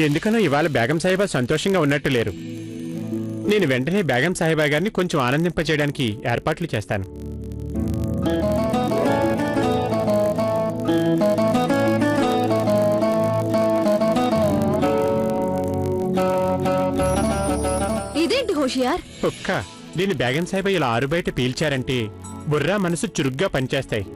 ఎందుకనో ఇవాళ బేగం సాహిబా సంతోషంగా ఉన్నట్టు లేరు. నేను వెంటనే బేగం సాహిబా గారిని కొంచెం ఆనందింపచేయడానికి ఏర్పాట్లు చేస్తాను. ఇదేంటి హోషియార్? ఒక్క దీన్ని బేగం సాహిబా ఇలా ఆరుబయట పీల్చారంటే బుర్రా మనసు చురుగ్గా పనిచేస్తాయి.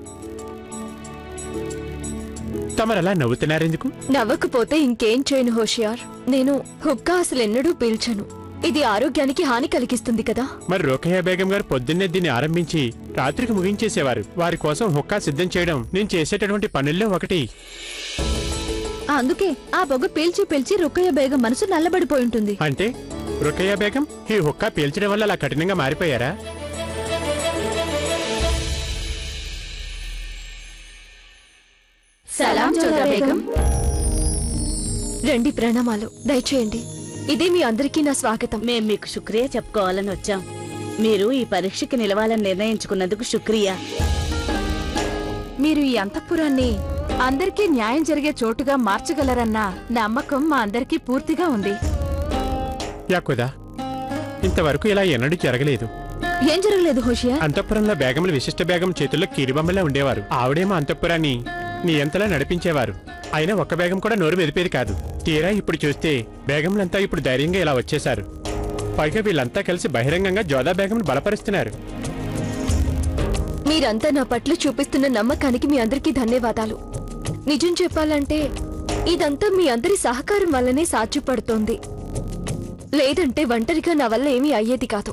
తమరలా నవ్వుతున్నారెందుకు? నవ్వకపోతే ఇంకేం చేయను హోషియార్. నేను హుక్కా అసలెన్నడూ పీల్చను. ఇది ఆరోగ్యానికి హాని కలిగిస్తుంది కదా. మరి రోకయ్య బేగం గారు పొద్దున్నే దీన్ని ఆరంభించి రాత్రికి ముగించేసేవారు. వారి కోసం హుక్కా సిద్ధం చేయడం నేను చేసేటటువంటి పనుల్లో ఒకటి. అందుకే ఆ పొగ పీల్చి పీల్చి రుక్కయ్య బేగం మనసు నల్లబడిపోయి ఉంటుంది. అంటే రోకయ్య బేగం ఈ హుక్కా పీల్చడం వల్ల అలా కఠినంగా మారిపోయారా? సలాం జోదా బేగం. రండి, ప్రణామాలు. దయచేయండి. ఇదే మీ అందరికీ నా స్వాగతం. మేం మీకు శుక్రియా చెప్పుకోవాలని వచ్చాం. మీరు ఈ పరీక్షకి నిలవాలని నిర్ణయించుకున్నందుకు శుక్రియా. మీరు ఈ అంతఃపురాన్ని అందరికీ న్యాయం జరిగే చోటుగా మార్చగలరన్న నమ్మకం మా అందరికీ పూర్తిగా ఉంది. యాకుదా, ఇంతవరకు ఇలా ఎన్నడూ జరగలేదు. ఏం జరగలేదు హోషియార్? అంతఃపురంలో బేగములు విశిష్ట బేగం చేతుల్లో కీరిబొమ్మలా ఉండేవారు. ఆవిడేమో అంతఃపురాన్ని నీ ఎంతలా నడిపించేవారు. అయినా ఒక్క బేగం కూడా నోరు మెదిపేది కాదు. తీరా ఇప్పుడు చూస్తే బేగంలంతా ఇప్పుడు ధైర్యంగా ఇలా వచ్చేశారు. పైగా వీళ్ళంతా కలిసి బహిరంగంగా జోదా బేగంను బలపరుస్తున్నారు. మీరంతా నా పట్ల చూపిస్తున్న నమ్మకానికి మీ అందరికీ ధన్యవాదాలు. నిజం చెప్పాలంటే ఇదంతా మీ అందరి సహకారం వల్లనే సాధ్యపడుతోంది. లేదంటే ఒంటరిగా నా వల్ల ఏమీ అయ్యేది కాదు.